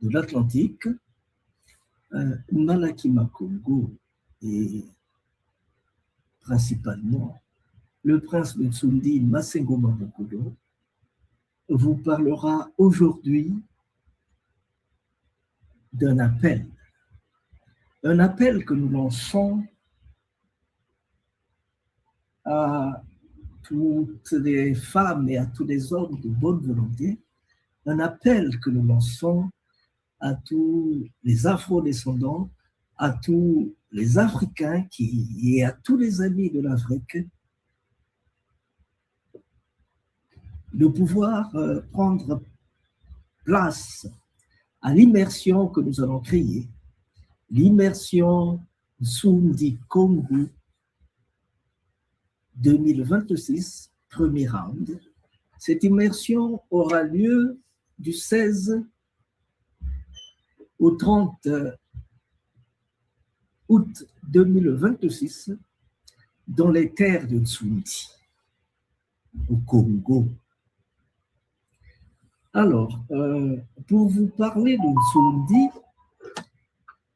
de l'Atlantique, Malakima Congo et principalement le prince Mutsundi Masengo Mabokolo vous parlera aujourd'hui d'un appel. Un appel que nous lançons à toutes les femmes et à tous les hommes de bonne volonté, un appel que nous lançons à tous les afro-descendants, à tous les Africains et à tous les amis de l'Afrique, de pouvoir prendre place à l'immersion que nous allons créer, l'immersion Nsundi Congo 2026, premier round. Cette immersion aura lieu du 16 au 30 août 2026 dans les terres de Nsundi, au Congo. Alors, pour vous parler de Nsundi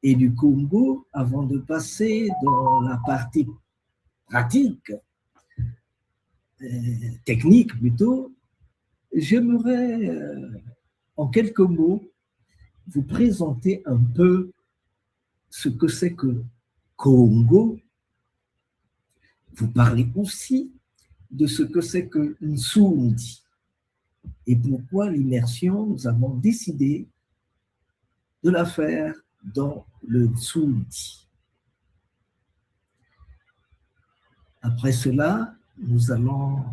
et du Congo, avant de passer dans la partie pratique, technique plutôt, j'aimerais en quelques mots vous présenter un peu ce que c'est que Congo. Vous parler aussi de ce que c'est que Nsundi et pourquoi l'immersion, nous avons décidé de la faire dans le Nsundi. Après cela, nous allons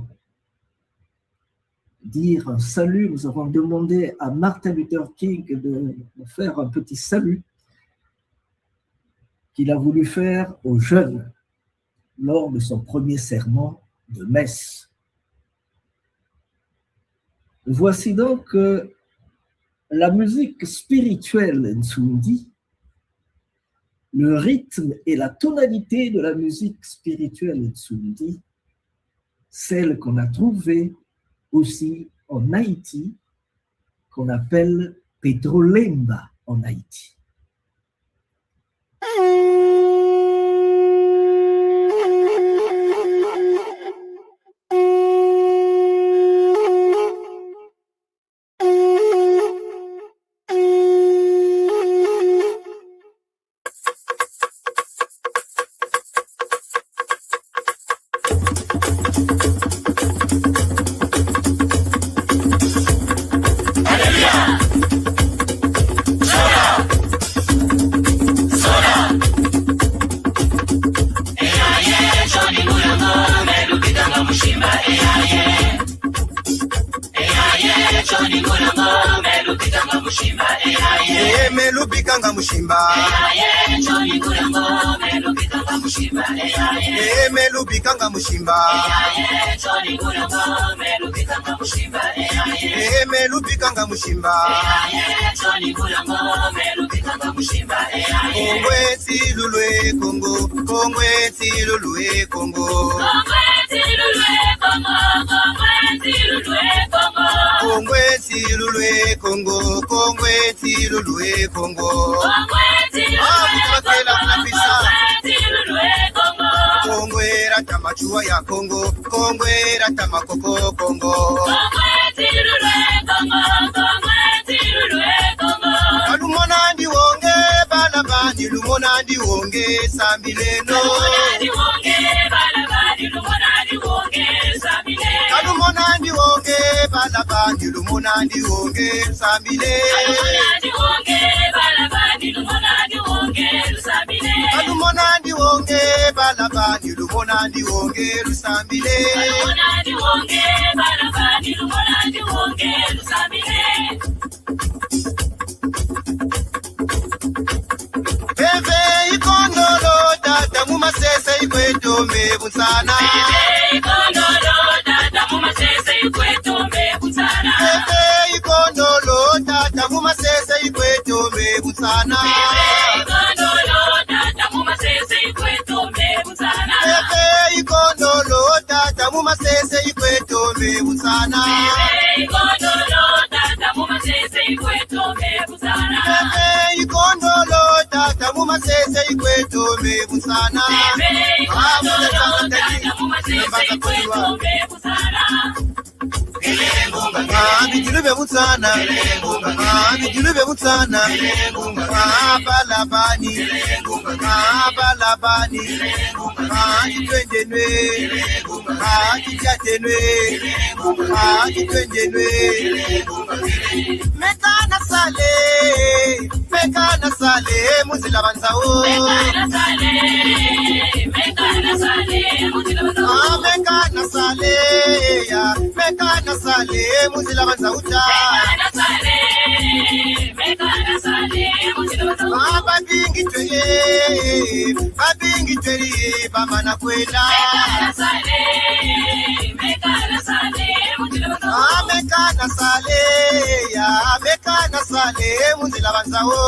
dire un salut. Nous avons demandé à Martin Luther King de faire un petit salut qu'il a voulu faire aux jeunes lors de son premier sermon de messe. Voici donc la musique spirituelle Nsundi, le rythme et la tonalité de la musique spirituelle Nsundi, celle qu'on a trouvée aussi en Haïti, qu'on appelle Petrolemba en Haïti. Bijulube mutsana, bijulube mutsana, abalabani, ajitwenjenwe, ajityatenwe, ajitwenjenwe. Mekana sale, muzila banzawo. Mekana sale, muzila banzawuta. Babingitweye, bamana kwela. Mekana sale, muzila banzawo.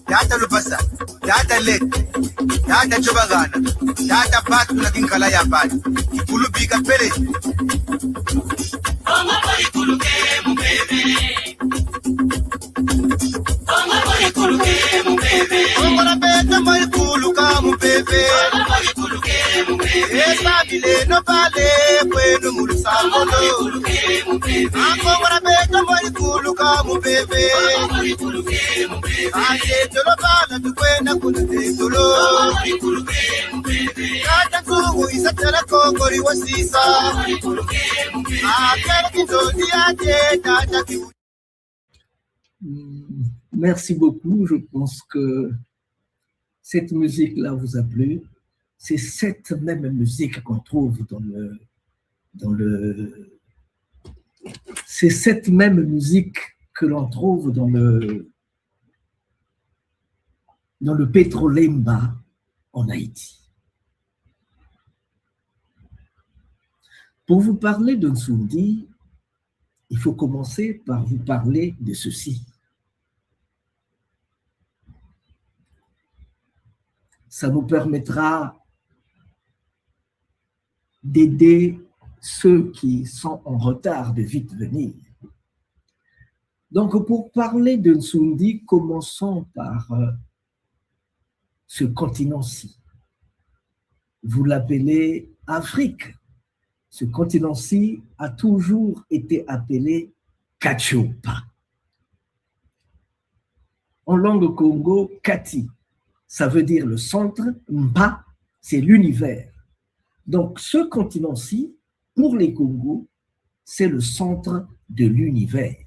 Yata lubasa, yata lek, yata chobagana, yata batu na kinkala ya bani. Ikulu bika pele. Onga bori kuluke mubebe. Onga na beta mori kuluka mubebe. Esa bile no vale, bueno mulusangolo. Onga na beta mori kuluka mubebe. Ate tolo bala tukwena kulute tolo. Kata kuhu isa tala kokori wasisa. Merci beaucoup. Je pense que cette musique-là vous a plu. C'est cette même musique qu'on trouve c'est cette même musique que l'on trouve dans le Petrolemba en Haïti. Pour vous parler de Nsoundi, il faut commencer par vous parler de ceci. Ça nous permettra d'aider ceux qui sont en retard de vite venir. Donc, pour parler de Nsoundi, commençons par ce continent-ci. Vous l'appelez Afrique. Ce continent-ci a toujours été appelé Kachiopa. En langue Congo, Kati, ça veut dire le centre, Mpa, c'est l'univers. Donc, ce continent-ci, pour les Congos, c'est le centre de l'univers.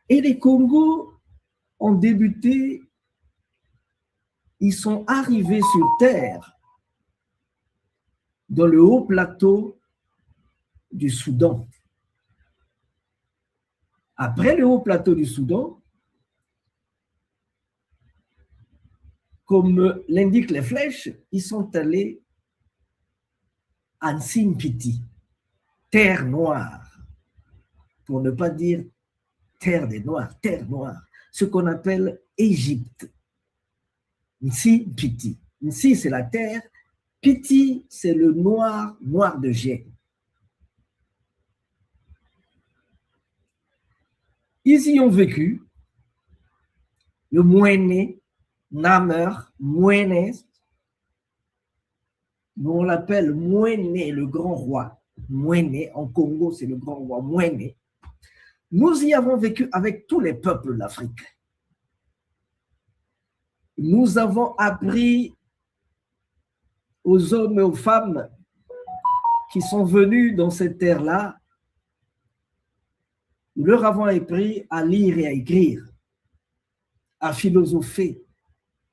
Et les Congos ont débuté, ils sont arrivés sur Terre dans le haut plateau du Soudan. Après le haut plateau du Soudan, comme l'indiquent les flèches, ils sont allés à Nsimpiti, terre noire, pour ne pas dire terre des Noirs, terre noire, ce qu'on appelle Égypte. Nsimpiti. Nsi, c'est la terre, Piti, c'est le noir, noir de jet. Ils y ont vécu, le Mouéné, Namer, Mouéné, nous on l'appelle Mouéné, le grand roi. Mouéné, en Congo, c'est le grand roi Mouéné. Nous y avons vécu avec tous les peuples d'Afrique. Nous avons appris aux hommes et aux femmes qui sont venus dans cette terre-là, nous leur avons appris à lire et à écrire, à philosopher,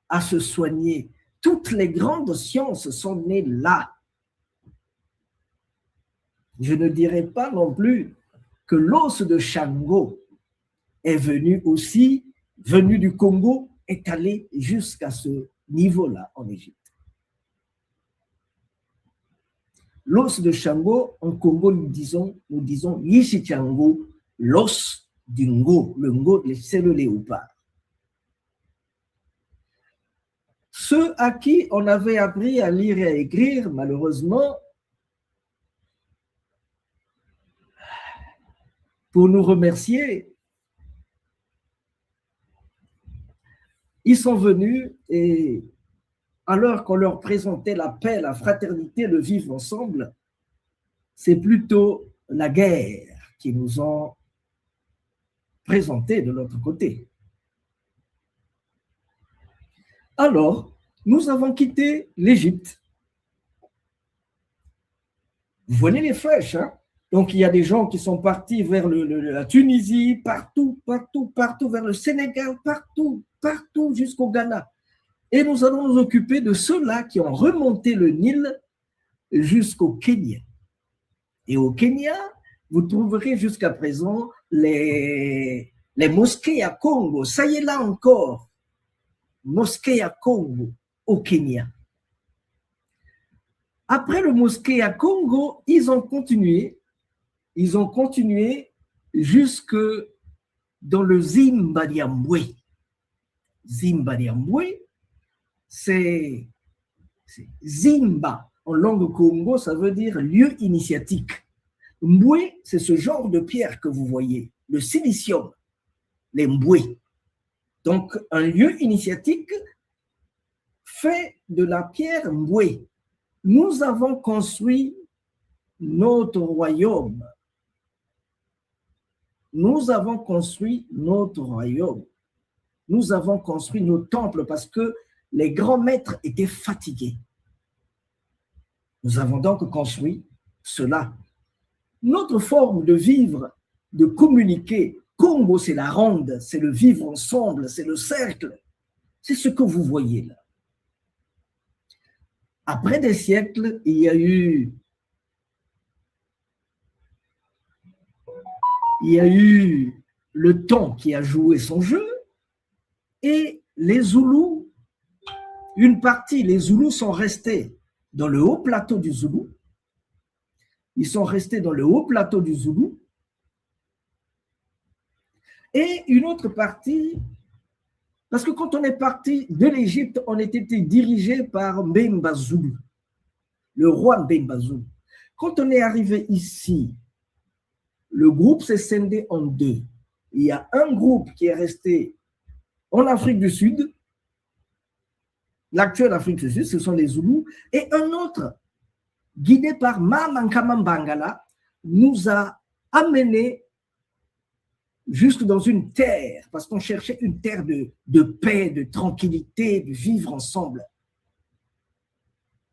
à se soigner. Toutes les grandes sciences sont nées là. Je ne dirais pas non plus que l'os de Shango est venu aussi, venu du Congo, est allé jusqu'à ce niveau-là en Égypte. L'os de Shango, en Congo, nous disons Yishichango, l'os du Ngo. Le Ngo, c'est le léopard. Ceux à qui on avait appris à lire et à écrire, malheureusement, pour nous remercier, Ils sont venus et alors qu'on leur présentait la paix, la fraternité, le vivre ensemble, c'est plutôt la guerre qui nous ont présenté de l'autre côté. Alors, nous avons quitté l'Égypte. Vous voyez les flèches, hein? Donc, il y a des gens qui sont partis vers la Tunisie, partout, vers le Sénégal, partout, jusqu'au Ghana. Et nous allons nous occuper de ceux-là qui ont remonté le Nil jusqu'au Kenya. Et au Kenya, vous trouverez jusqu'à présent les mosquées à Congo. Ça y est là encore, mosquées à Congo au Kenya. Après le mosquée à Congo, ils ont continué jusque dans le Zimbabwe. Zimbabwe, c'est Zimba. En langue Congo, ça veut dire lieu initiatique. Mboué, c'est ce genre de pierre que vous voyez, le silicium, les mboués. Donc, un lieu initiatique fait de la pierre mboué. Nous avons construit notre royaume. Nous avons construit notre royaume. Nous avons construit nos temples parce que les grands maîtres étaient fatigués. Nous avons donc construit cela. Notre forme de vivre, de communiquer, Congo, c'est la ronde, c'est le vivre ensemble, c'est le cercle. C'est ce que vous voyez là. Après des siècles, il y a eu le temps qui a joué son jeu et les Zoulous, une partie, les Zoulous sont restés dans le haut plateau du Zoulou. Ils sont restés dans le haut plateau du Zoulou. Et une autre partie, parce que quand on est parti de l'Égypte, on était dirigé par Mbemba Zoulou, le roi Mbemba Zoulou. Quand on est arrivé ici, le groupe s'est scindé en deux. Il y a un groupe qui est resté en Afrique du Sud, l'actuelle Afrique du Sud, ce sont les Zoulous, et un autre, guidé par Mamankama Bangala, nous a amenés jusque dans une terre, parce qu'on cherchait une terre de paix, de tranquillité, de vivre ensemble.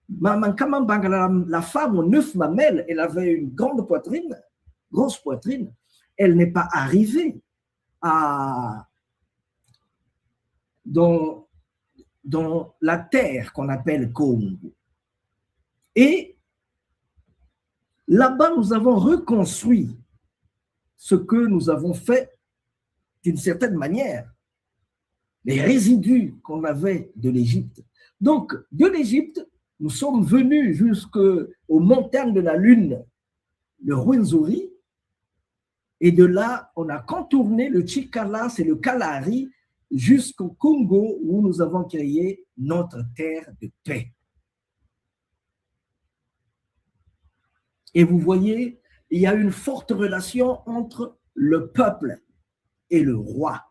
Mamankama Bangala, la femme aux 9 mamelles, elle avait une grande poitrine, grosse poitrine, elle n'est pas arrivée dans la terre qu'on appelle Congo. Et là-bas, nous avons reconstruit ce que nous avons fait d'une certaine manière, les résidus qu'on avait de l'Égypte. Donc, de l'Égypte, nous sommes venus jusqu'aux montagnes de la Lune, le Rwenzori, et de là, on a contourné le Chikala, c'est le Kalahari, jusqu'au Congo, où nous avons créé notre terre de paix. Et vous voyez, il y a une forte relation entre le peuple et le roi.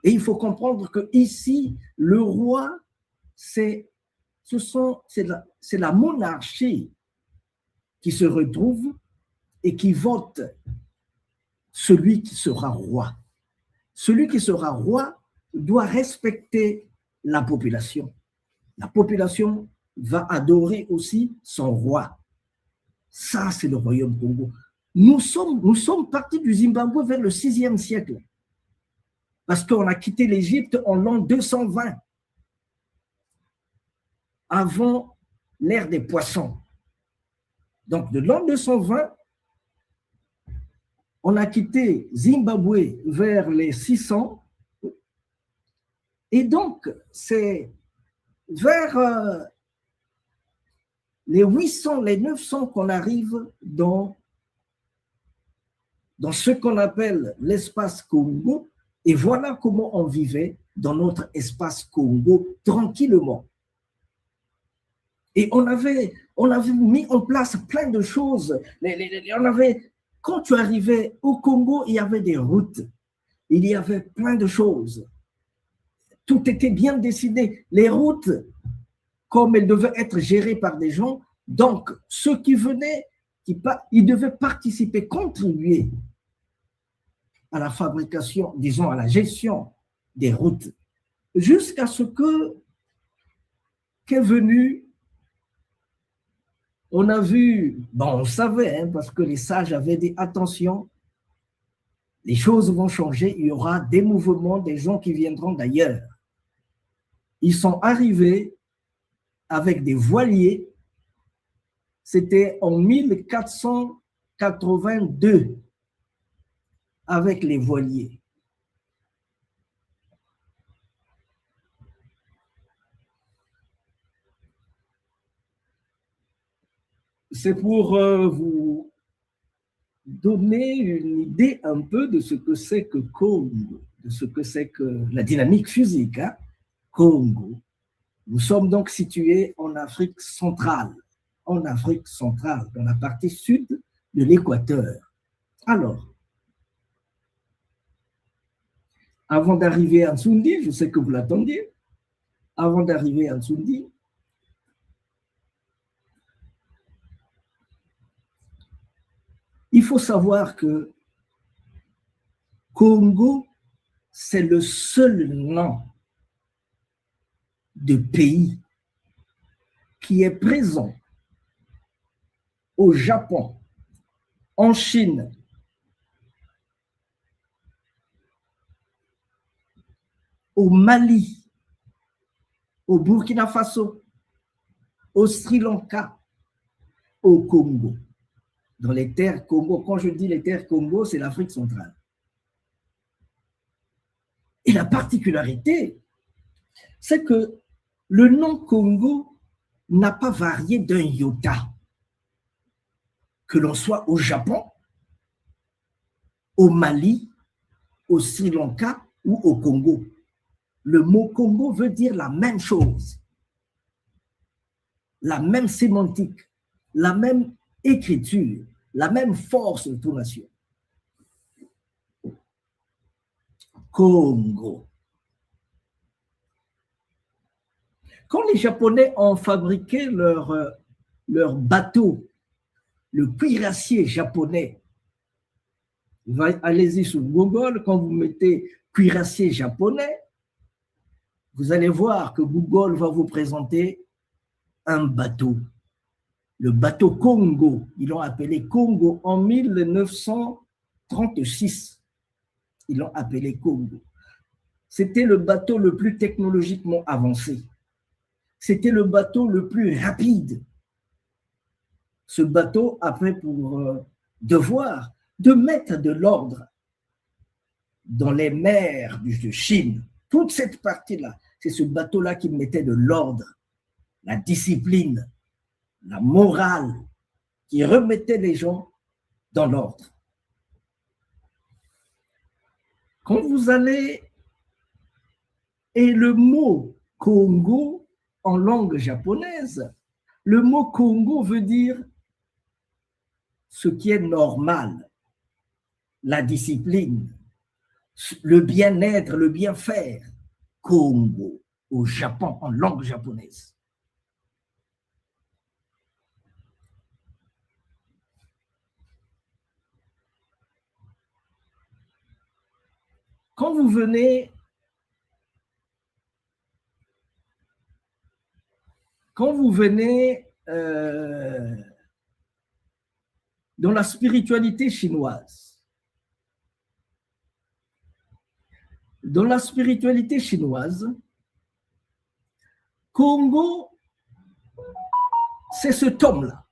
Et il faut comprendre que ici, le roi, c'est la monarchie qui se retrouve et qui vote celui qui sera roi. Celui qui sera roi doit respecter la population. La population va adorer aussi son roi. Ça, c'est le royaume Congo. Nous sommes partis du Zimbabwe vers le 6e siècle, parce qu'on a quitté l'Égypte en l'an 220, avant l'ère des poissons. Donc, de l'an 220, on a quitté Zimbabwe vers les 600, et donc, c'est vers les 800, les 900 qu'on arrive dans ce qu'on appelle l'espace Congo, et voilà comment on vivait dans notre espace Congo tranquillement. Et on avait mis en place plein de choses. Quand tu arrivais au Congo, il y avait des routes, il y avait plein de choses. tout était bien décidé. Les routes, comme elles devaient être gérées par des gens, donc ceux qui venaient, ils devaient participer, contribuer à la fabrication, disons à la gestion des routes, jusqu'à ce qu'est venu, on a vu, bon, on savait, hein, parce que les sages avaient dit attention, les choses vont changer, il y aura des mouvements, des gens qui viendront d'ailleurs. Ils sont arrivés avec des voiliers, c'était en 1482, avec les voiliers. C'est pour vous donner une idée un peu de ce que c'est que Congo, de ce que c'est que la dynamique physique, hein? Congo. Nous sommes donc situés en Afrique centrale, dans la partie sud de l'équateur. Alors, avant d'arriver à Nsoundi, je sais que vous l'attendiez, avant d'arriver à Nsoundi, il faut savoir que Congo, c'est le seul nom de pays qui est présent au Japon, en Chine, au Mali, au Burkina Faso, au Sri Lanka, au Congo. Dans les terres Congo, quand je dis les terres Congo, c'est l'Afrique centrale. Et la particularité, c'est que le nom Congo n'a pas varié d'un iota. Que l'on soit au Japon, au Mali, au Sri Lanka ou au Congo. Le mot Congo veut dire la même chose, la même sémantique, la même écriture, la même force de tonation. Congo. Quand les Japonais ont fabriqué leur bateau, le cuirassier japonais, allez-y sur Google, quand vous mettez cuirassier japonais, vous allez voir que Google va vous présenter un bateau. Le bateau Congo, ils l'ont appelé Congo en 1936. Ils l'ont appelé Congo. C'était le bateau le plus technologiquement avancé. C'était le bateau le plus rapide. Ce bateau avait pour devoir de mettre de l'ordre dans les mers de Chine. Toute cette partie-là, c'est ce bateau-là qui mettait de l'ordre, la discipline, la morale, qui remettait les gens dans l'ordre. Quand vous allez, et le mot Congo en langue japonaise, le mot Congo veut dire ce qui est normal, la discipline, le bien-être, le bien-faire. Congo au Japon en langue japonaise. Quand vous venez dans la spiritualité chinoise, Congo, c'est cet homme-là,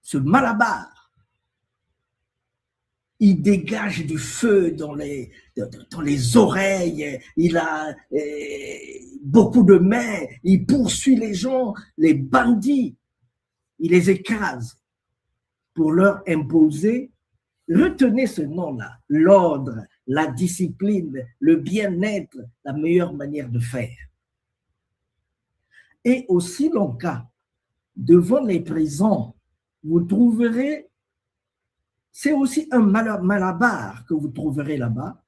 ce Malabar. Il dégage du feu dans les oreilles, il a beaucoup de mains, il poursuit les gens, les bandits, il les écrase pour leur imposer. Retenez ce nom-là, l'ordre, la discipline, le bien-être, la meilleure manière de faire. Et au Sri Lanka, devant les prisons, vous trouverez, c'est aussi un Malabar que vous trouverez là-bas.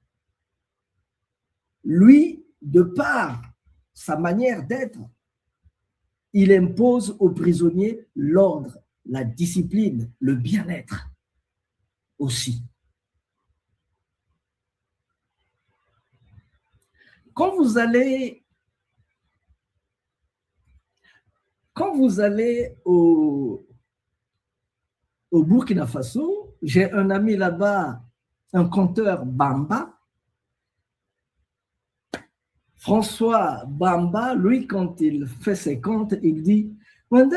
Lui, de par sa manière d'être, il impose aux prisonniers l'ordre, la discipline, le bien-être aussi. Quand vous allez au Burkina Faso, j'ai un ami là-bas, un conteur Bamba, François Bamba, lui, quand il fait ses contes, il dit Congo,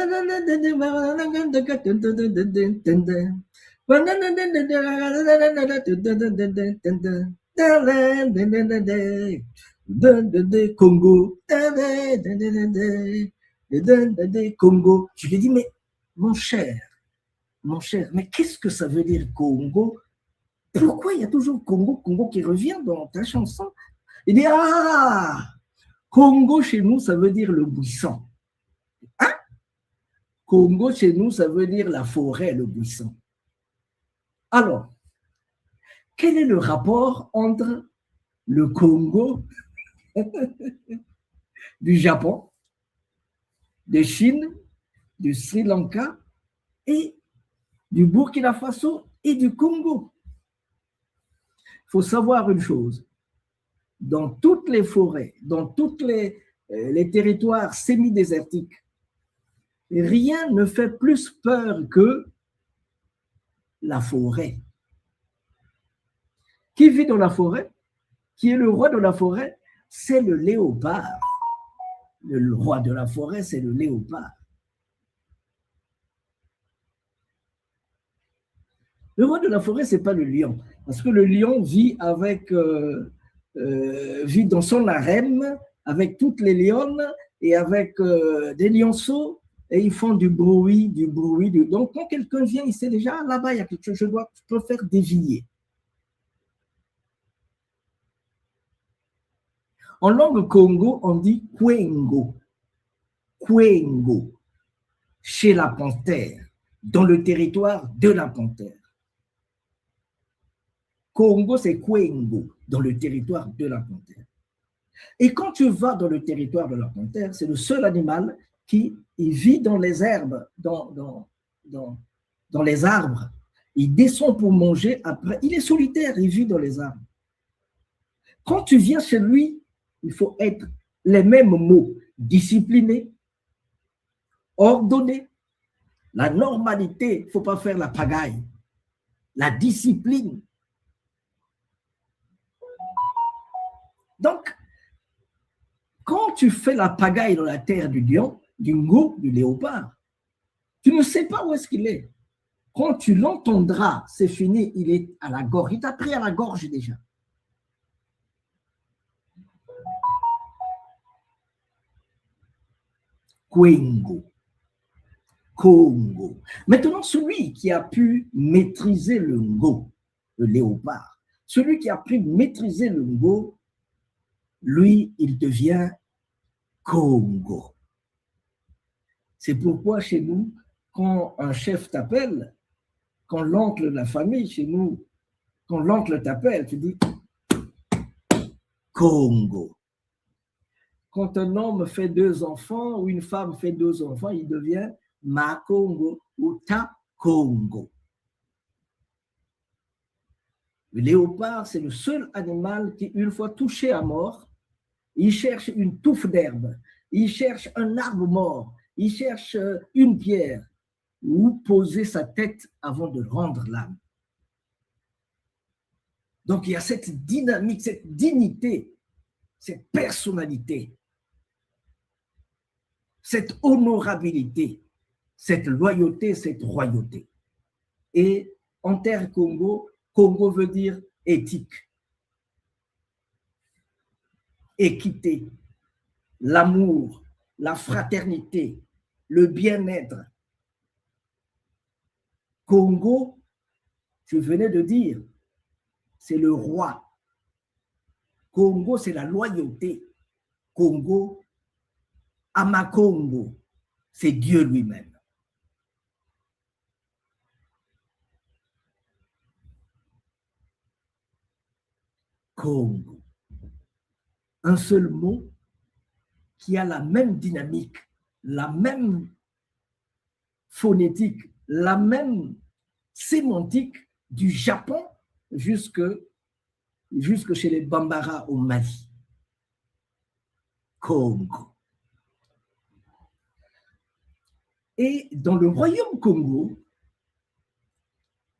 Congo. Je lui ai dit, mais mon cher, mais qu'est-ce que ça veut dire Congo? Pourquoi il y a toujours Congo, Congo qui revient dans ta chanson? Il dit, ah, Congo chez nous, ça veut dire le buisson. Hein? Congo chez nous, ça veut dire la forêt, le buisson. Alors, quel est le rapport entre le Congo du Japon, de Chine, du Sri Lanka et du Burkina Faso et du Congo? Il faut savoir une chose. Dans toutes les forêts, dans tous les territoires semi-désertiques, rien ne fait plus peur que la forêt. Qui vit dans la forêt? Qui est le roi de la forêt? C'est le léopard. Le roi de la forêt, c'est le léopard. Le roi de la forêt, ce n'est pas le lion. Parce que le lion vit vit dans son harem avec toutes les lionnes et avec des lionceaux et ils font du bruit. Donc, quand quelqu'un vient, il sait déjà, là-bas, il y a quelque chose, je peux faire dévier. En langue Congo, on dit Kwengo. Kwengo, chez la panthère, dans le territoire de la panthère. Congo, c'est Kwengo, dans le territoire de la panthère. Et quand tu vas dans le territoire de la panthère, c'est le seul animal qui vit dans les herbes, dans les arbres. Il descend pour manger, après, il est solitaire, il vit dans les arbres. Quand tu viens chez lui, il faut être les mêmes mots, discipliné, ordonné, la normalité, il ne faut pas faire la pagaille, la discipline. Donc, quand tu fais la pagaille dans la terre du lion, du ngou, du léopard, tu ne sais pas où est-ce qu'il est. Quand tu l'entendras, c'est fini, il est à la gorge. Il t'a pris à la gorge déjà. Kwengo. Congo. Maintenant, celui qui a pu maîtriser le ngo, le léopard, celui qui a pu maîtriser le ngo, lui, il devient Congo. C'est pourquoi chez nous, quand un chef t'appelle, quand l'oncle de la famille, chez nous, quand l'oncle t'appelle, tu dis Congo. Quand un homme fait 2 enfants ou une femme fait 2 enfants, il devient Ma Congo ou Ta Congo. Le léopard, c'est le seul animal qui, une fois touché à mort, il cherche une touffe d'herbe, il cherche un arbre mort, il cherche une pierre où poser sa tête avant de rendre l'âme. Donc, il y a cette dynamique, cette dignité, cette personnalité, cette honorabilité, cette loyauté, cette royauté. Et en terre Congo, Congo veut dire éthique, équité, l'amour, la fraternité, le bien-être. Congo, je venais de dire, c'est le roi. Congo, c'est la loyauté. Congo, Amakongo, c'est Dieu lui-même. Congo. un seul mot qui a la même dynamique, la même phonétique, la même sémantique du Japon jusque chez les Bambara au Mali. Congo. Et dans le royaume Congo,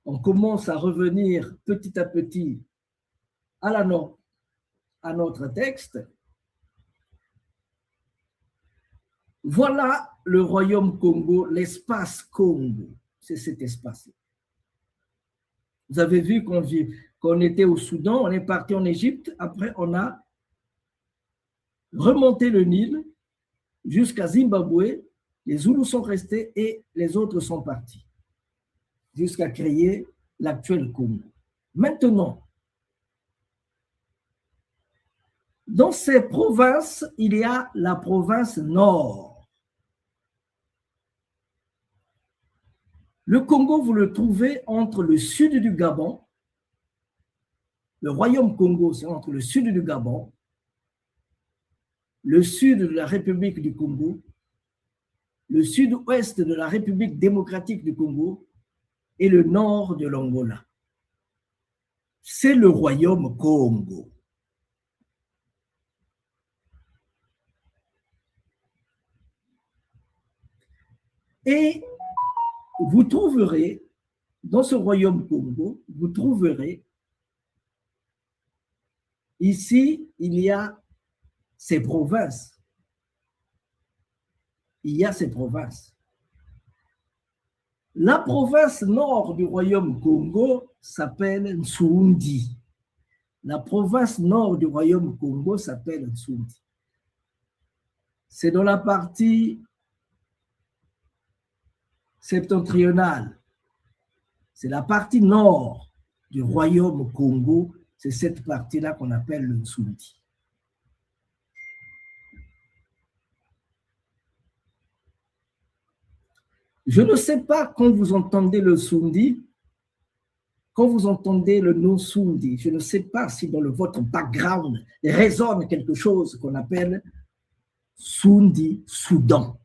on commence à revenir petit à petit à notre texte. Voilà le royaume Congo, l'espace Congo, c'est cet espace. Vous avez vu qu'on était au Soudan, on est parti en Égypte, après on a remonté le Nil jusqu'à Zimbabwe, les Zoulous sont restés et les autres sont partis, jusqu'à créer l'actuel Congo. Maintenant, dans ces provinces, il y a la province Nord. Le Congo, vous le trouvez entre le sud du Gabon, le royaume Congo, c'est entre le sud du Gabon, le sud de la République du Congo, le sud-ouest de la République démocratique du Congo et le nord de l'Angola. C'est le royaume Congo. Et vous trouverez, dans ce royaume Congo, vous trouverez, ici, il y a ces provinces. Il y a ces provinces. La province nord du royaume Congo s'appelle Nsoundi. La province nord du royaume Congo s'appelle Nsoundi. C'est dans la partie septentrionale. C'est la partie nord du royaume Congo. C'est cette partie-là qu'on appelle le Nsoundi. Je ne sais pas quand vous entendez le Sundi, quand vous entendez le nom Sundi, je ne sais pas si dans votre background résonne quelque chose qu'on appelle Sundi, Soudan.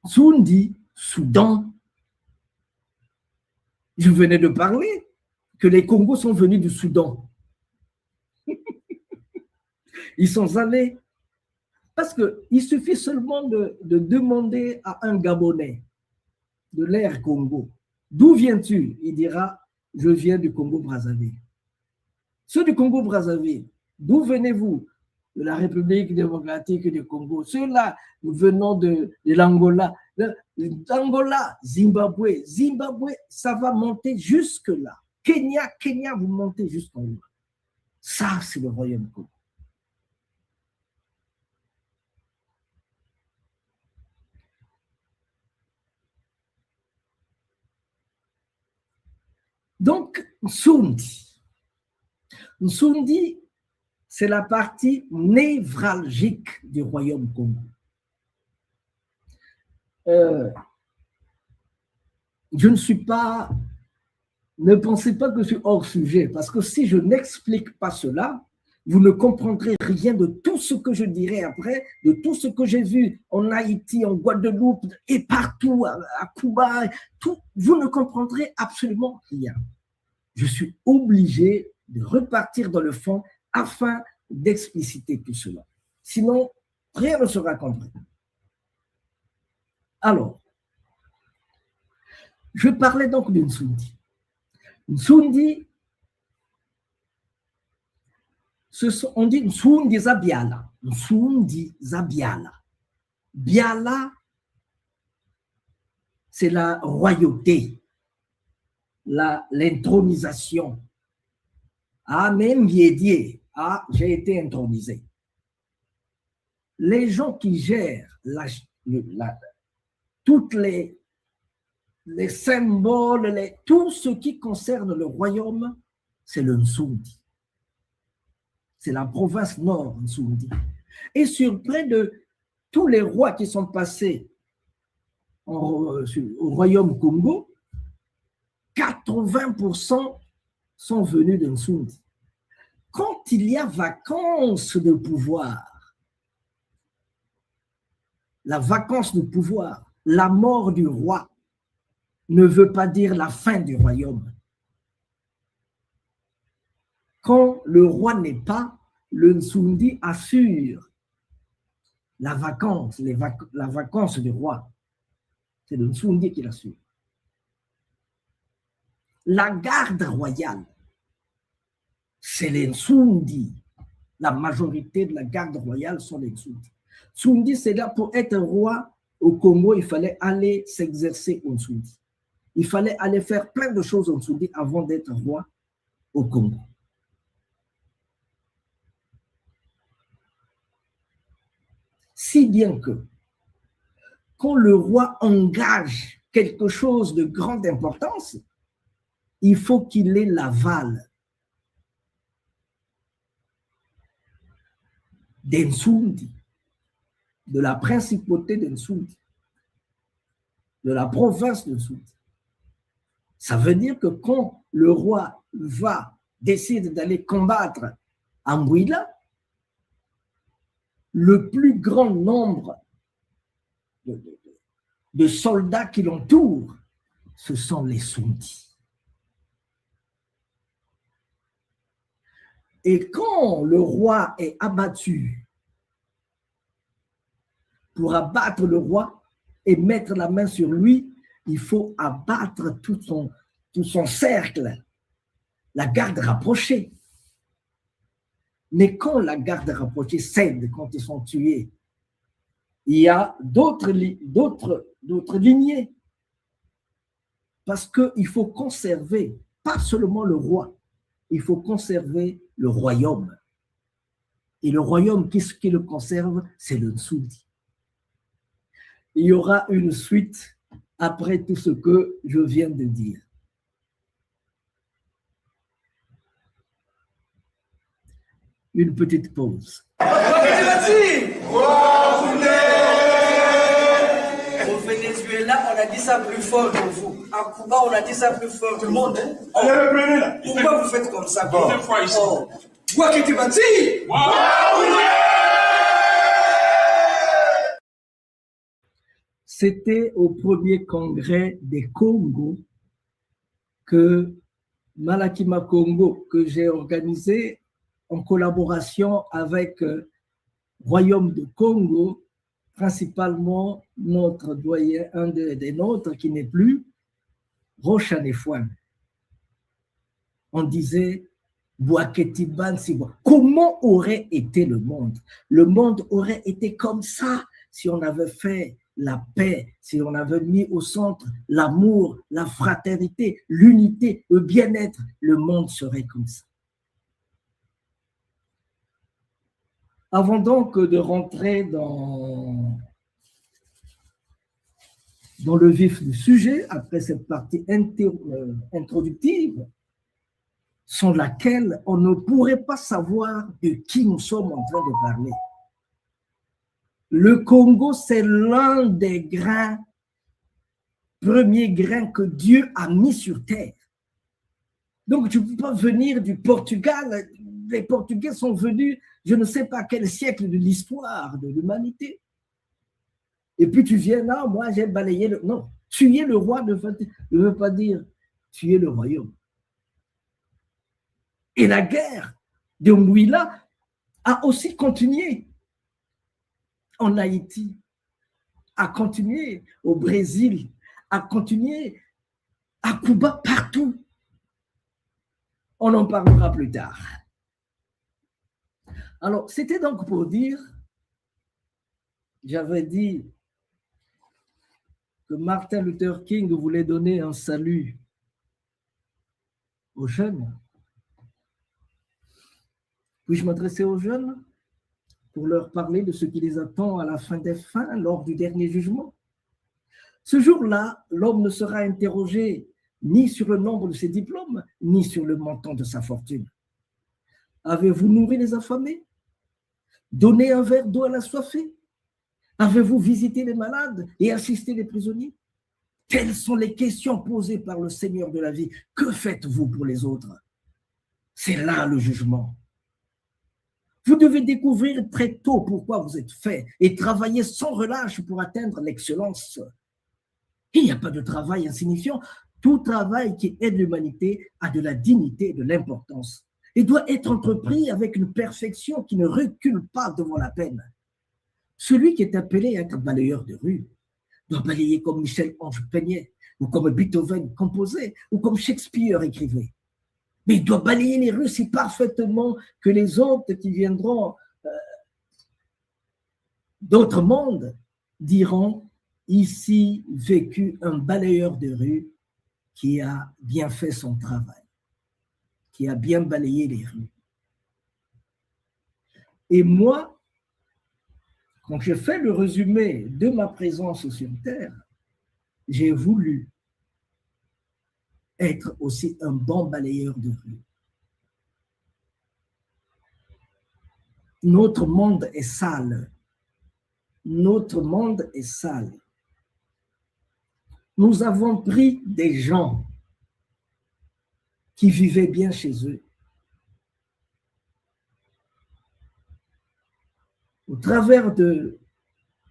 Sundi, Soudan. Je venais de parler que les Congos sont venus du Soudan. Ils sont allés. Parce qu'il suffit seulement de demander à un Gabonais de l'ère Congo, d'où viens-tu? Il dira, je viens du Congo-Brazzaville. Ceux du Congo-Brazzaville, d'où venez-vous? De la République démocratique du Congo. Ceux-là, nous venons de l'Angola. L'Angola, Zimbabwe. Zimbabwe, ça va monter jusque-là. Kenya, vous montez jusqu'en haut. Ça, c'est le royaume Congo. Donc, Nsoundi, c'est la partie névralgique du royaume Congo. Je ne suis pas, ne pensez pas que je suis hors sujet, parce que si je n'explique pas cela, vous ne comprendrez rien de tout ce que je dirai après, de tout ce que j'ai vu en Haïti, en Guadeloupe et partout, à Cuba, tout, vous ne comprendrez absolument rien. Je suis obligé de repartir dans le fond afin d'expliciter tout cela. Sinon, rien ne sera compris. Alors, je parlais donc d'une Nsoundi. Nsoundi, on dit Nsoundi Zabiala. Nsoundi Zabiala. Biala, c'est la royauté, l'intronisation. Ah, même Viedier, ah, j'ai été intronisé. Les gens qui gèrent toutes les symboles, tout ce qui concerne le royaume, c'est le Nsoundi. C'est la province nord, Nsoundi. Et sur près de tous les rois qui sont passés au royaume Congo, 80% sont venus de Nsoundi. quand il y a vacance de pouvoir, la vacance de pouvoir, la mort du roi ne veut pas dire la fin du royaume. Quand le roi n'est pas, le Nsundi assure la vacance, la vacance du roi. C'est le Nsundi qui l'assure. La garde royale, c'est les Nsundi. La majorité de la garde royale sont les Nsundi. Nsundi, c'est là pour être roi au Congo, il fallait aller s'exercer au Nsundi. Il fallait aller faire plein de choses au Nsundi avant d'être roi au Congo. Si bien que quand le roi engage quelque chose de grande importance, il faut qu'il ait l'aval d'Nsundi, de la principauté d'Nsundi, de la province d'Nsundi. Ça veut dire que quand le roi décide d'aller combattre Ambwila, le plus grand nombre de soldats qui l'entourent, ce sont les Sundis. Et quand le roi est abattu, pour abattre le roi et mettre la main sur lui, il faut abattre tout son cercle, la garde rapprochée. Mais quand la garde rapprochée cède, quand ils sont tués, il y a d'autres lignées. Parce qu'il faut conserver, pas seulement le roi, il faut conserver le royaume. Et le royaume, qu'est-ce qui le conserve? C'est le Nsundi. Il y aura une suite après tout ce que je viens de dire. Une petite pause. Au Venezuela, on a dit ça plus fort que vous. À Cuba, on a dit ça plus fort. Tout le monde. Hein? Pourquoi vous faites comme ça? Bon. C'était au premier congrès des Congo que Malakima Congo, que j'ai organisé en collaboration avec Royaume de Congo, principalement notre doyen, un des nôtres qui n'est plus, Rochanefouane. On disait Boaketiban Sibo. Comment aurait été le monde? Le monde aurait été comme ça si on avait fait la paix, si on avait mis au centre l'amour, la fraternité, l'unité, le bien-être. Le monde serait comme ça. Avant donc de rentrer dans le vif du sujet, après cette partie introductive, sans laquelle on ne pourrait pas savoir de qui nous sommes en train de parler. Le Congo, c'est l'un des premiers grains que Dieu a mis sur terre. Donc, tu ne peux pas venir du Portugal. Les Portugais sont venus, je ne sais pas quel siècle de l'histoire de l'humanité. Et puis tu viens là, moi j'ai balayé le... Non, tu es le roi ne veut pas dire tu es le royaume. Et la guerre de Mouila a aussi continué en Haïti, a continué au Brésil, a continué à Cuba, partout. On en parlera plus tard. Alors, c'était donc pour dire, j'avais dit que Martin Luther King voulait donner un salut aux jeunes. Puis-je m'adresser aux jeunes pour leur parler de ce qui les attend à la fin des fins, lors du dernier jugement? Ce jour-là, l'homme ne sera interrogé ni sur le nombre de ses diplômes, ni sur le montant de sa fortune. Avez-vous nourri les affamés? Donné un verre d'eau à l'assoiffé? Avez-vous visité les malades et assisté les prisonniers? Telles sont les questions posées par le Seigneur de la vie. Que faites-vous pour les autres? C'est là le jugement. Vous devez découvrir très tôt pourquoi vous êtes fait et travailler sans relâche pour atteindre l'excellence. Il n'y a pas de travail insignifiant. Tout travail qui aide l'humanité a de la dignité et de l'importance et doit être entrepris avec une perfection qui ne recule pas devant la peine. Celui qui est appelé à être balayeur de rue doit balayer comme Michel-Ange peignait, ou comme Beethoven composait, ou comme Shakespeare écrivait. Mais il doit balayer les rues si parfaitement que les autres qui viendront d'autres mondes diront « Ici vécut un balayeur de rue qui a bien fait son travail, qui a bien balayé les rues. » Et moi, quand j'ai fait le résumé de ma présence sur Terre, j'ai voulu être aussi un bon balayeur de rue. Notre monde est sale. Notre monde est sale. Nous avons pris des gens qui vivaient bien chez eux. Au travers de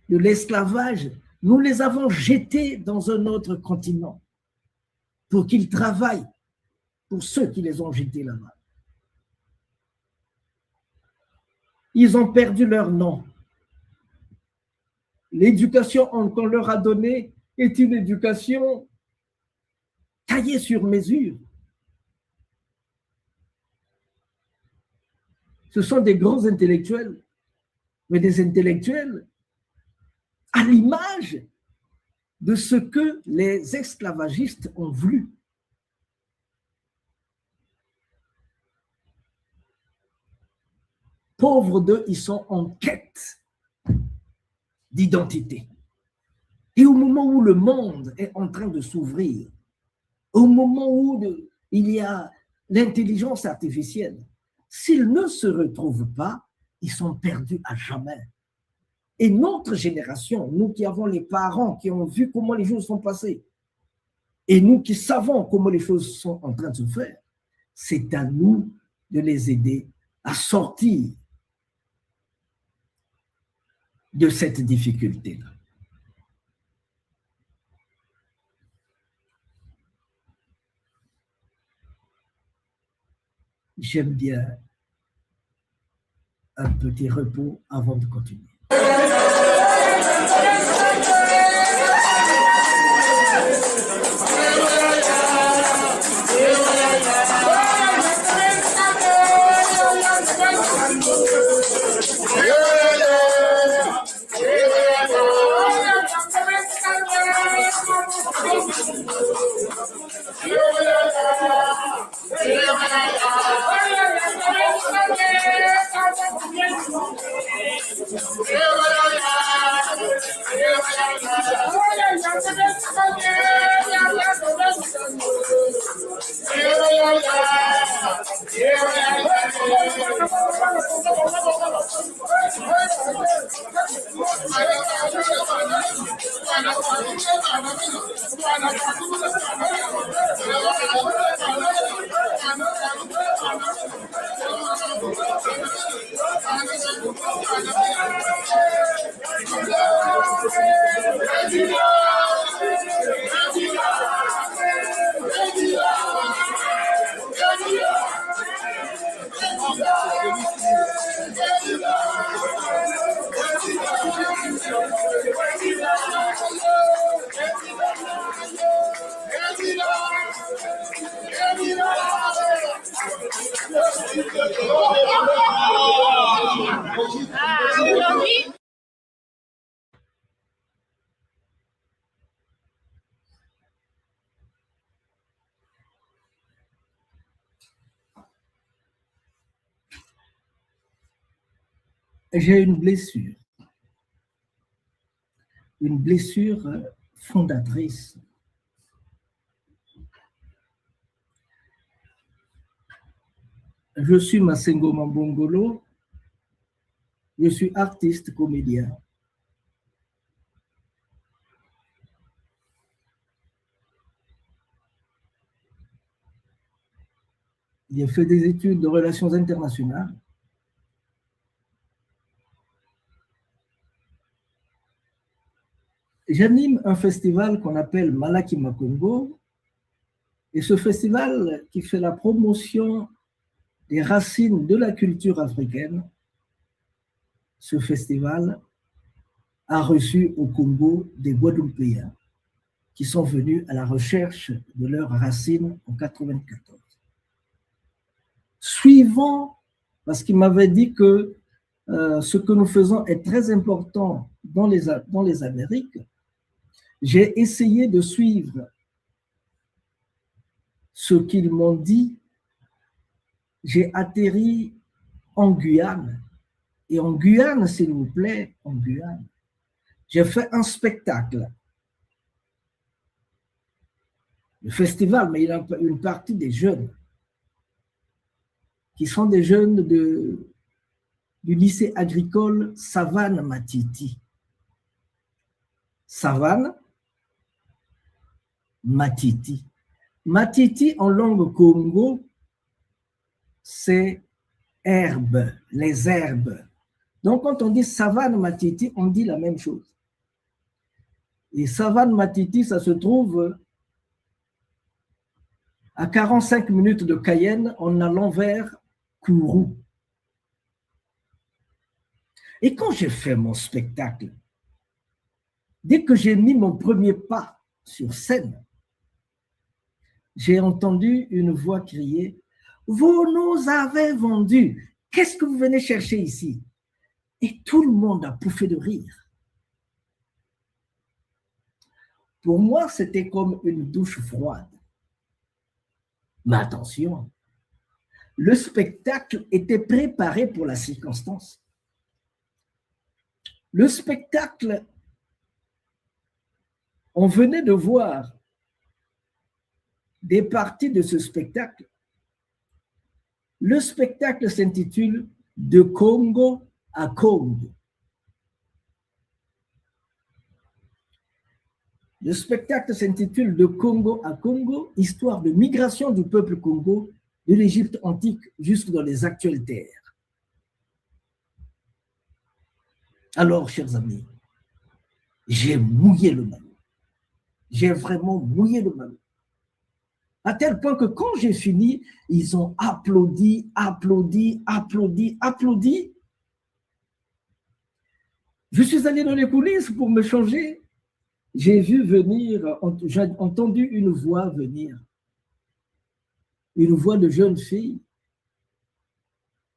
l'esclavage, nous les avons jetés dans un autre continent pour qu'ils travaillent pour ceux qui les ont jetés là-bas. Ils ont perdu leur nom. L'éducation qu'on leur a donnée est une éducation taillée sur mesure. Ce sont des grands intellectuels, mais des intellectuels à l'image de ce que les esclavagistes ont voulu. Pauvres d'eux, ils sont en quête d'identité. Et au moment où le monde est en train de s'ouvrir, au moment où il y a l'intelligence artificielle, s'ils ne se retrouvent pas, ils sont perdus à jamais. Et notre génération, nous qui avons les parents qui ont vu comment les choses sont passées, et nous qui savons comment les choses sont en train de se faire, c'est à nous de les aider à sortir de cette difficulté-là. J'aime bien un petit repos avant de continuer. J'ai une blessure fondatrice. Je suis Masengo Mambongolo, je suis artiste, comédien. J'ai fait des études de relations internationales. j'anime un festival qu'on appelle Malaki Makongo, et ce festival qui fait la promotion des racines de la culture africaine, ce festival a reçu au Congo des Guadeloupéens qui sont venus à la recherche de leurs racines en 1994. Suivant, parce qu'il m'avait dit que ce que nous faisons est très important dans les Amériques, j'ai essayé de suivre ce qu'ils m'ont dit. J'ai atterri en Guyane. Et en Guyane, s'il vous plaît, en Guyane, j'ai fait un spectacle. Le festival, mais il y a une partie des jeunes qui sont des jeunes du lycée agricole Savane Matiti. Savane Matiti. Matiti en langue Congo, c'est herbe, les herbes. Donc quand on dit Savane Matiti, on dit la même chose. Et Savane Matiti, ça se trouve à 45 minutes de Cayenne en allant vers Kourou. Et quand j'ai fait mon spectacle, dès que j'ai mis mon premier pas sur scène, j'ai entendu une voix crier « Vous nous avez vendus, qu'est-ce que vous venez chercher ici ?» Et tout le monde a pouffé de rire. Pour moi, c'était comme une douche froide. Mais attention, le spectacle était préparé pour la circonstance. Le spectacle, on venait de voir des parties de ce spectacle. Le spectacle s'intitule « De Congo à Congo ». Le spectacle s'intitule « De Congo à Congo, histoire de migration du peuple Congo de l'Égypte antique jusque dans les actuelles terres ». Alors, chers amis, j'ai mouillé le maillot. J'ai vraiment mouillé le maillot. À tel point que quand j'ai fini, ils ont applaudi, applaudi, applaudi, applaudi. Je suis allé dans les coulisses pour me changer. J'ai vu venir, j'ai entendu une voix venir. Une voix de jeune fille,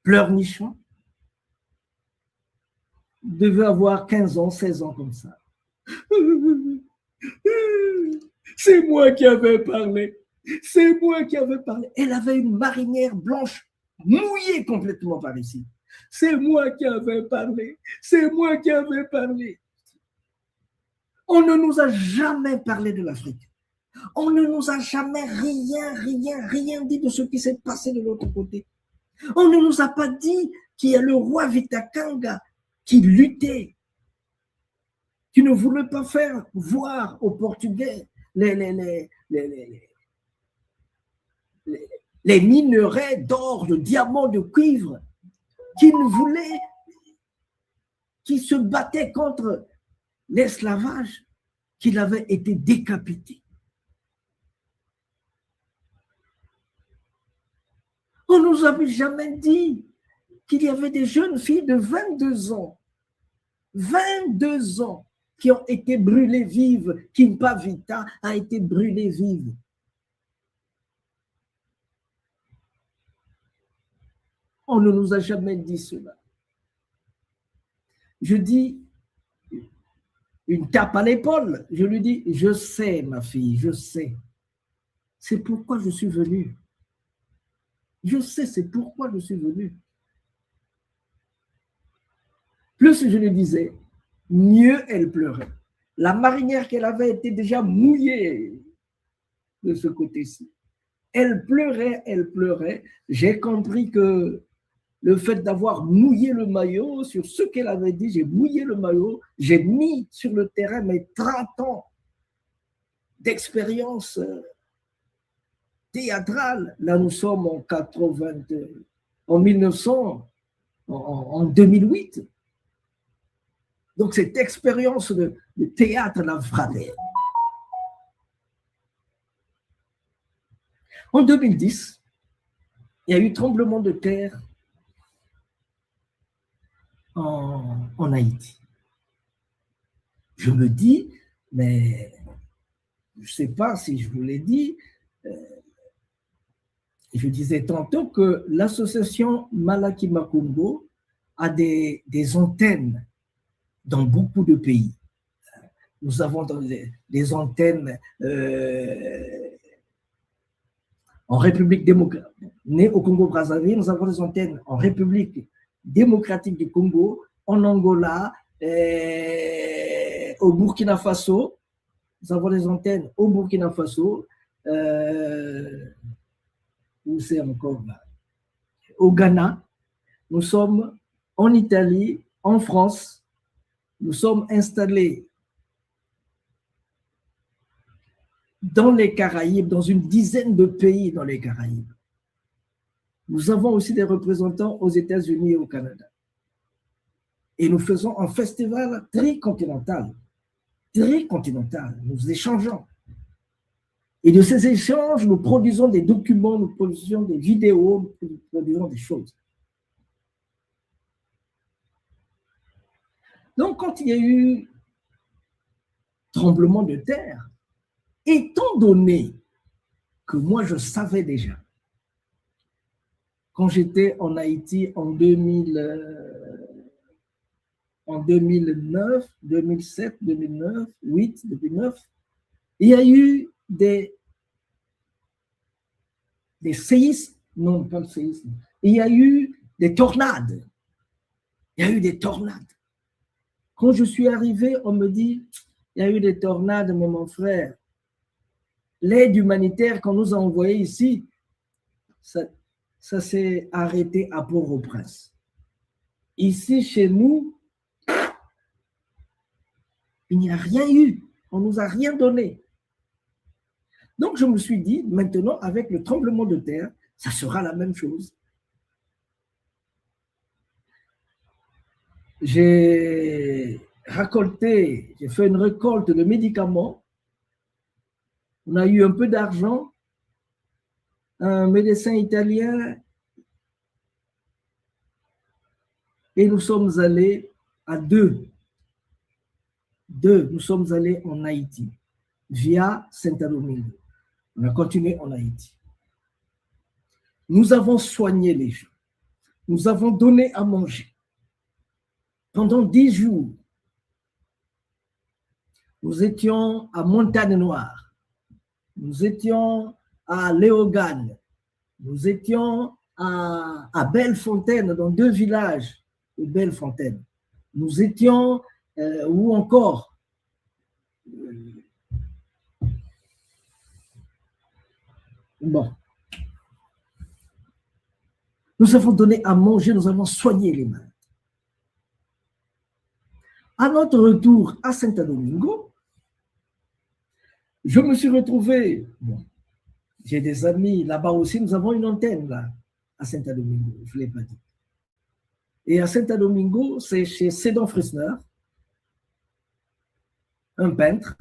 pleurnichant. Devait avoir 15 ans, 16 ans comme ça. C'est moi qui avais parlé. C'est moi qui avais parlé. Elle avait une marinière blanche mouillée complètement par ici. C'est moi qui avais parlé. C'est moi qui avais parlé. On ne nous a jamais parlé de l'Afrique. On ne nous a jamais rien dit de ce qui s'est passé de l'autre côté. On ne nous a pas dit qu'il y a le roi Vitakanga qui luttait, qui ne voulait pas faire voir aux Portugais les minerais d'or, de diamants, de cuivre, qui se battaient contre l'esclavage, qu'il avait été décapité. On ne nous avait jamais dit qu'il y avait des jeunes filles de 22 ans, qui ont été brûlées vives, Kimpa Vita a été brûlée vive. On ne nous a jamais dit cela. Je dis, une tape à l'épaule, je lui dis, je sais ma fille, je sais. C'est pourquoi je suis venu. Je sais, c'est pourquoi je suis venu. Plus je lui disais, mieux elle pleurait. La marinière qu'elle avait était déjà mouillée de ce côté-ci. Elle pleurait. J'ai compris que le fait d'avoir mouillé le maillot, sur ce qu'elle avait dit, j'ai mouillé le maillot, j'ai mis sur le terrain mes 30 ans d'expérience théâtrale. Là, nous sommes en 2008. Donc, cette expérience de théâtre l'a frappé. En 2010, il y a eu tremblement de terre en Haïti. Je me dis, mais je ne sais pas si je vous l'ai dit, je disais tantôt que l'association Malakima Congo a des antennes dans beaucoup de pays. Nous avons des antennes en République démocratique, née au Congo-Brazzaville, nous avons des antennes en République démocratique du Congo, en Angola, au Burkina Faso. Nous avons des antennes au Burkina Faso, où c'est encore là, au Ghana. Nous sommes en Italie, en France. Nous sommes installés dans les Caraïbes, dans une dizaine de pays dans les Caraïbes. Nous avons aussi des représentants aux États-Unis et au Canada. Et nous faisons un festival tricontinental. Nous échangeons. Et de ces échanges, nous produisons des documents, nous produisons des vidéos, nous produisons des choses. Donc, quand il y a eu tremblement de terre, étant donné que moi, je savais déjà, quand j'étais en Haïti en 2009, 2007, 2009, 2008, 2009, il y a eu des séismes, non, pas le séisme, il y a eu des tornades. Il y a eu des tornades. Quand je suis arrivé, on me dit, il y a eu des tornades, mais mon frère, l'aide humanitaire qu'on nous a envoyée ici, ça s'est arrêté à Port-au-Prince. Ici, chez nous, il n'y a rien eu. On ne nous a rien donné. Donc, je me suis dit, maintenant, avec le tremblement de terre, ça sera la même chose. J'ai fait une récolte de médicaments. On a eu un peu d'argent. Un médecin italien. Et nous sommes allés à deux. Nous sommes allés en Haïti, via Saint-Domingue. On a continué en Haïti. Nous avons soigné les gens. Nous avons donné à manger. Pendant 10 jours, nous étions à Montagne-Noire, nous étions à Léogane, nous étions à Bellefontaine, dans 2 villages de Bellefontaine. Nous étions, où encore bon. Nous avons donné à manger, nous avons soigné les malades. À notre retour à Saint-Domingo, je me suis retrouvé, bon, j'ai des amis là-bas aussi, nous avons une antenne là, à Saint-Domingo, je ne l'ai pas dit. Et à Saint-Domingo, c'est chez Sédon Fresner, un peintre.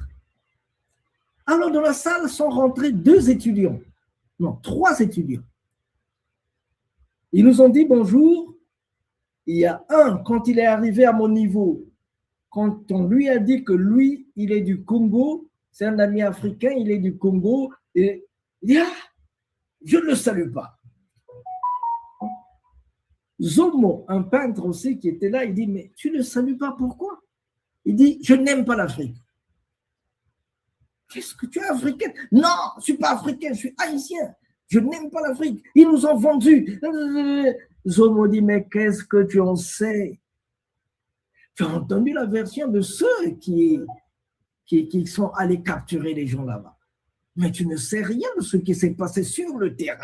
Alors dans la salle sont rentrés 2 étudiants, non, 3 étudiants. Ils nous ont dit bonjour. Il y a un, quand il est arrivé à mon niveau, quand on lui a dit que lui, il est du Congo, c'est un ami africain, il est du Congo, et il dit, ah, je ne le salue pas. Zomo, un peintre aussi qui était là, il dit, mais tu ne le salues pas, pourquoi? Il dit, je n'aime pas l'Afrique. Qu'est-ce que tu es africain? Non, je ne suis pas africain, je suis haïtien. Je n'aime pas l'Afrique. Ils nous ont vendus. Zomo dit, mais qu'est-ce que tu en sais? Tu as entendu la version de ceux qui sont allés capturer les gens là-bas. Mais tu ne sais rien de ce qui s'est passé sur le terrain.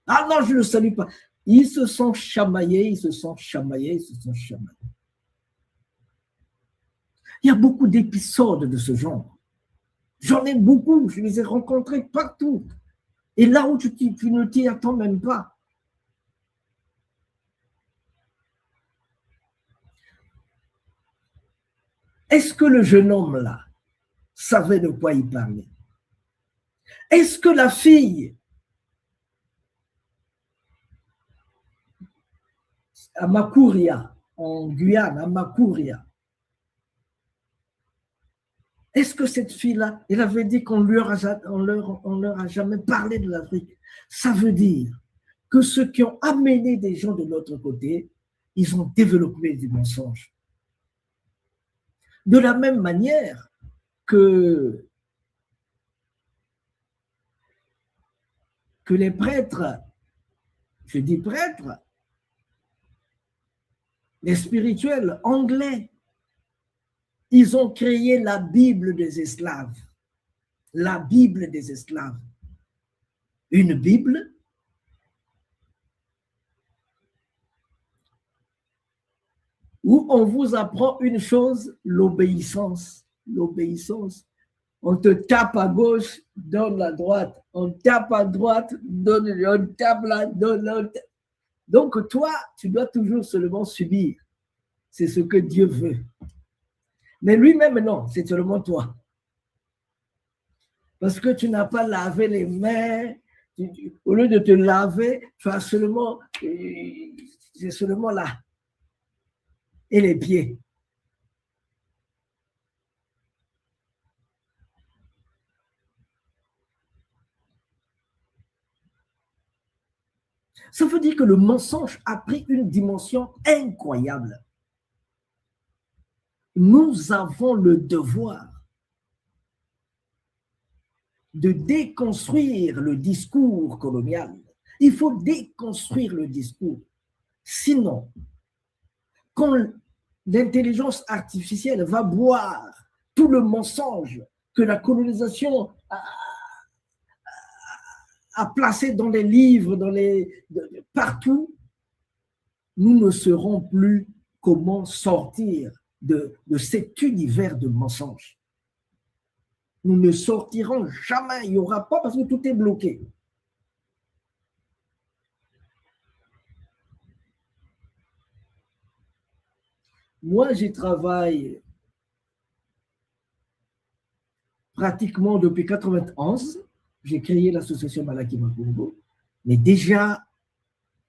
Ah non, je ne le salue pas. Ils se sont chamaillés, ils se sont chamaillés. Il y a beaucoup d'épisodes de ce genre. J'en ai beaucoup, je les ai rencontrés partout. Et là où tu ne t'y attends même pas. Est-ce que le jeune homme-là savait de quoi il parlait? Est-ce que la fille à Makuria, en Guyane, à Makuria, est-ce que cette fille-là, elle avait dit qu'on leur a jamais parlé de l'Afrique? Ça veut dire que ceux qui ont amené des gens de l'autre côté, ils ont développé du mensonge. De la même manière que les prêtres, je dis prêtres, les spirituels anglais, ils ont créé la Bible des esclaves. La Bible des esclaves. Une Bible où on vous apprend une chose, l'obéissance. L'obéissance. On te tape à gauche, donne la droite. On tape à droite, on tape là, donne l'autre. Donc toi, tu dois toujours seulement subir. C'est ce que Dieu veut. Mais lui-même, non, c'est seulement toi. Parce que tu n'as pas lavé les mains. Au lieu de te laver, tu as seulement, c'est seulement là. Et les pieds. Ça veut dire que le mensonge a pris une dimension incroyable. Nous avons le devoir de déconstruire le discours colonial. Il faut déconstruire le discours. Sinon, quand l'intelligence artificielle va boire tout le mensonge que la colonisation a placé dans les livres, partout, nous ne saurons plus comment sortir de cet univers de mensonges. Nous ne sortirons jamais, il n'y aura pas parce que tout est bloqué. Moi, j'y travaille pratiquement depuis 1991. J'ai créé l'association Malaki Makungu. Mais déjà,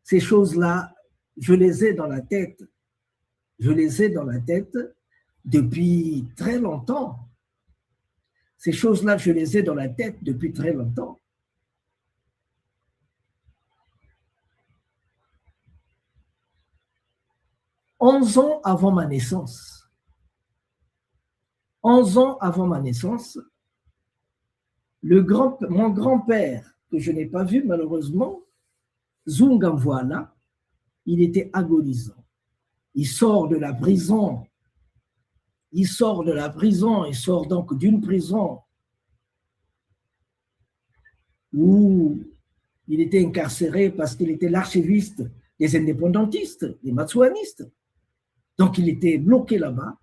ces choses-là, je les ai dans la tête. Je les ai dans la tête depuis très longtemps. Ces choses-là, je les ai dans la tête depuis très longtemps. Onze ans avant ma naissance, 11 ans avant ma naissance, mon grand-père, que je n'ai pas vu malheureusement, Zungamvoala, il était agonisant. Il sort de la prison. Il sort donc d'une prison où il était incarcéré parce qu'il était l'archiviste des indépendantistes, des matsouanistes. Donc il était bloqué là-bas.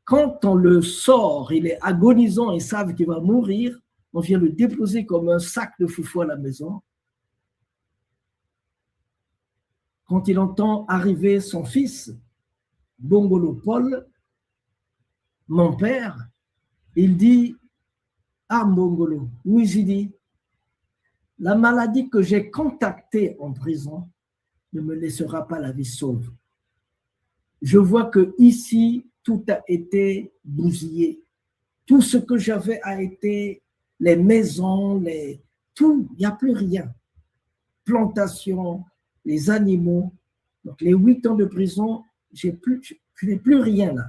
Quand on le sort, il est agonisant, ils savent qu'il va mourir, on vient le déposer comme un sac de foufou à la maison. Quand il entend arriver son fils, Bongolo Paul, mon père, il dit, ah Bongolo, oui, j'ai dit, la maladie que j'ai contactée en prison ne me laissera pas la vie sauve. Je vois que ici, tout a été bousillé. Tout ce que j'avais a été, les maisons, tout, il n'y a plus rien. Plantation, les animaux. Donc les 8 ans de prison, je n'ai plus rien là.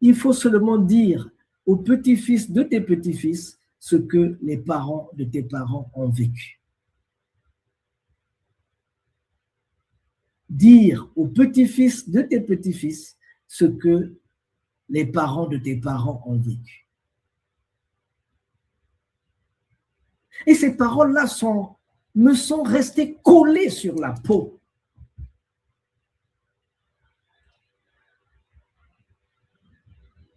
Il faut seulement dire aux petits-fils de tes petits-fils ce que les parents de tes parents ont vécu. Dire aux petits-fils de tes petits-fils ce que les parents de tes parents ont vécu. Et ces paroles-là me sont restées collées sur la peau.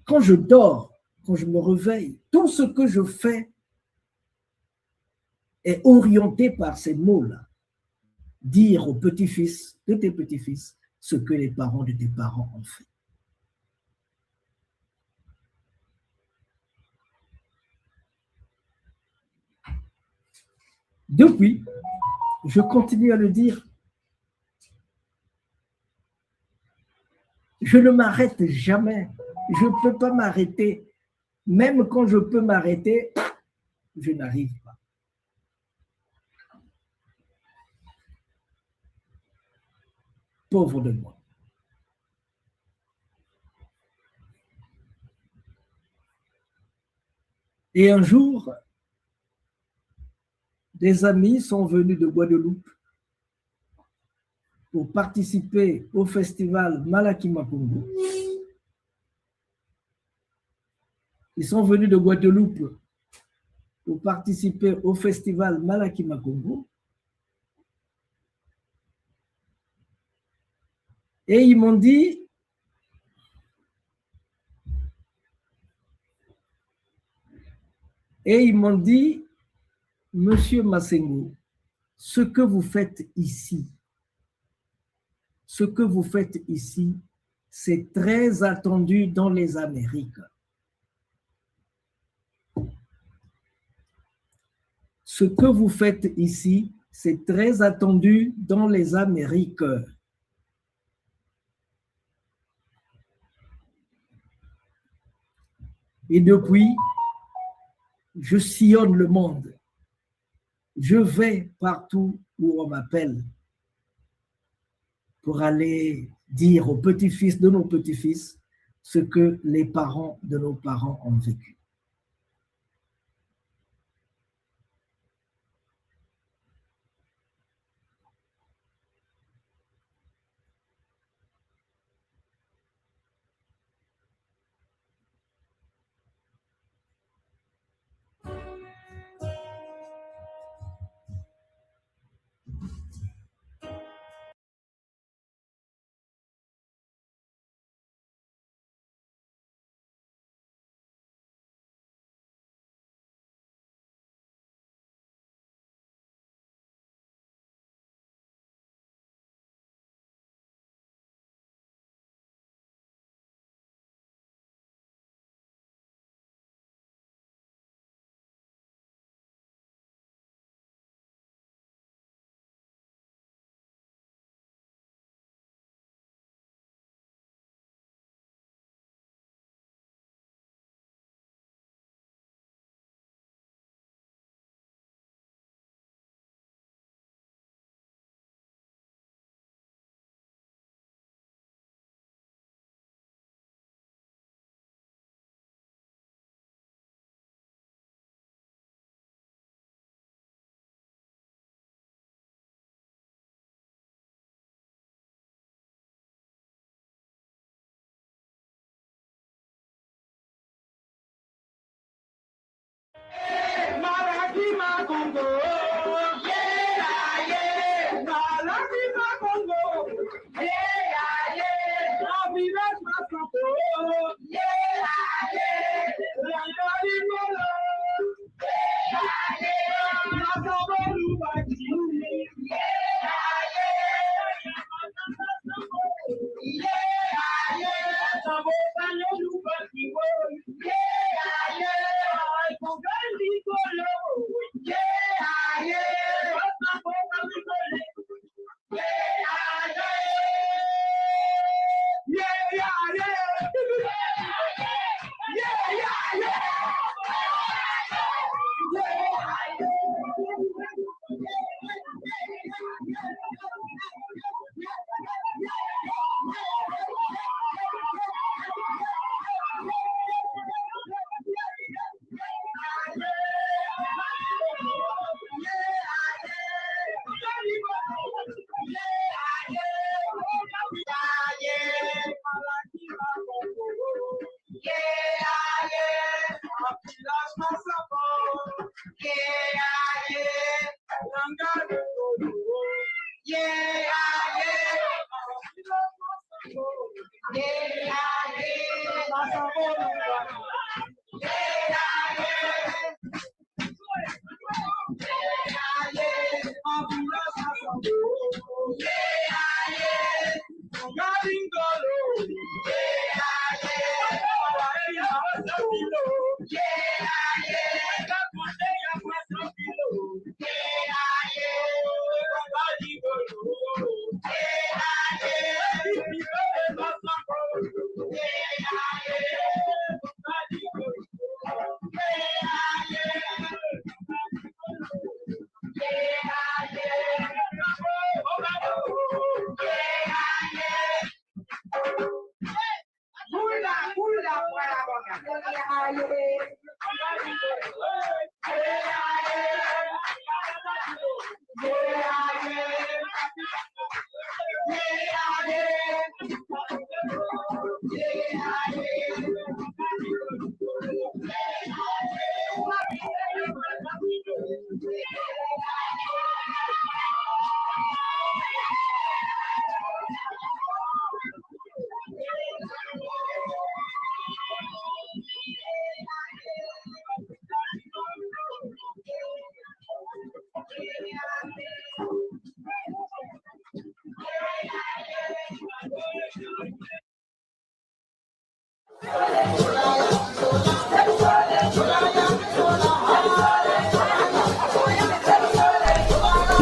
Quand je dors, quand je me réveille, tout ce que je fais est orienté par ces mots-là. Dire aux petits-fils de tes petits-fils ce que les parents de tes parents ont fait. Depuis, je continue à le dire, je ne m'arrête jamais. Je ne peux pas m'arrêter. Même quand je peux m'arrêter, je n'arrive pas. Pauvre de moi. Et un jour, des amis sont venus de Guadeloupe pour participer au festival Malakima Congo. Ils sont venus de Guadeloupe pour participer au festival Malakima Congo. Et ils m'ont dit, Monsieur Massengo, ce que vous faites ici, c'est très attendu dans les Amériques. Ce que vous faites ici, c'est très attendu dans les Amériques. Et depuis, je sillonne le monde. Je vais partout où on m'appelle pour aller dire aux petits-fils de nos petits-fils ce que les parents de nos parents ont vécu.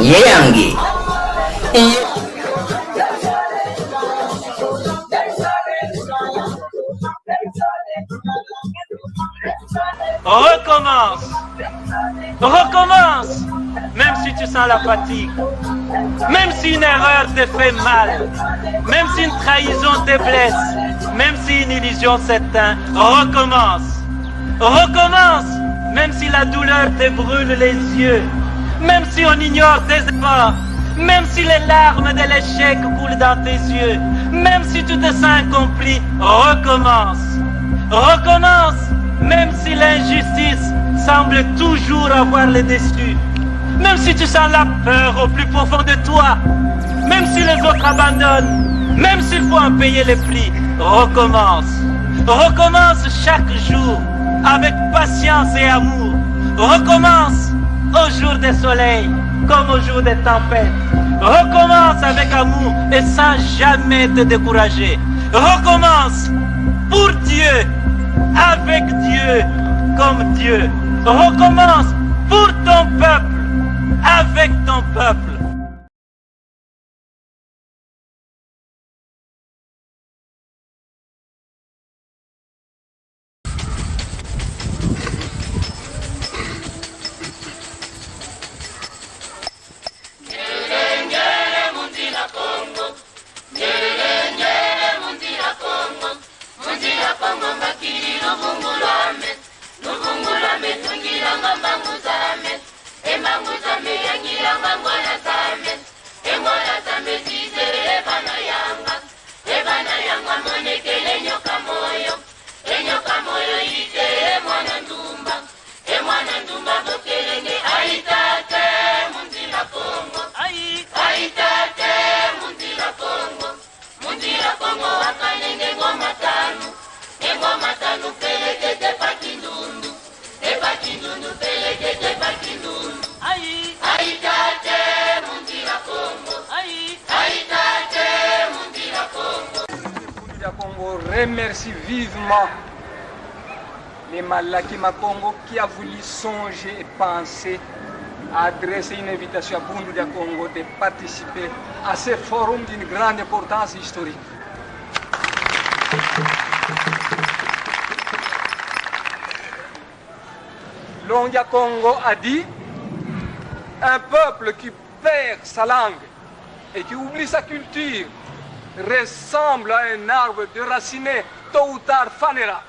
Yeangi. Recommence. Recommence. Même si tu sens la fatigue. Même si une erreur te fait mal. Même si une trahison te blesse. Même si une illusion s'éteint. Recommence. Recommence. Même si la douleur te brûle les yeux. Même si on ignore tes efforts. Même si les larmes de l'échec coulent dans tes yeux. Même si tu te sens incompris. Recommence. Recommence. Même si l'injustice semble toujours avoir le dessus. Même si tu sens la peur au plus profond de toi. Même si les autres abandonnent. Même s'il faut en payer le prix. Recommence. Recommence chaque jour avec patience et amour. Recommence au jour des soleils comme au jour des tempêtes. Recommence avec amour et sans jamais te décourager. Recommence pour Dieu, avec Dieu, comme Dieu. Recommence pour ton peuple, avec ton peuple. Remercie vivement les Malakima Congo qui a voulu songer et penser à adresser une invitation à Bunduria Congo de participer à ce forum d'une grande importance historique. Longia Congo a dit: un peuple qui perd sa langue et qui oublie sa culture ressemble à un arbre déraciné, tôt ou tard fanera.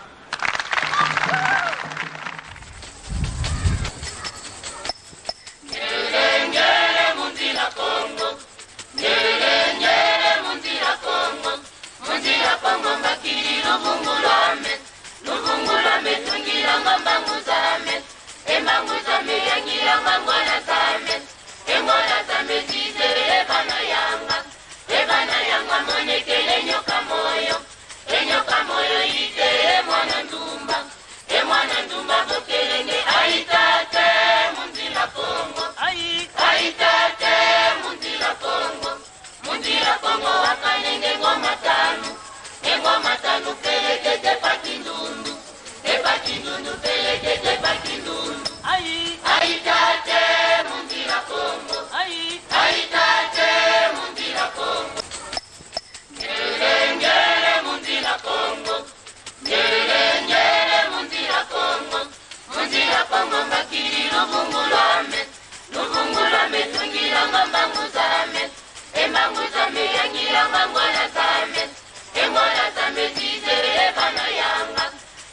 Emana yanga,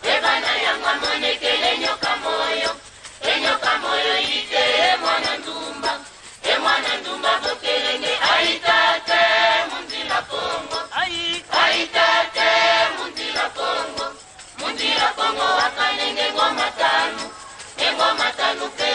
emana yanga mone ça nous fait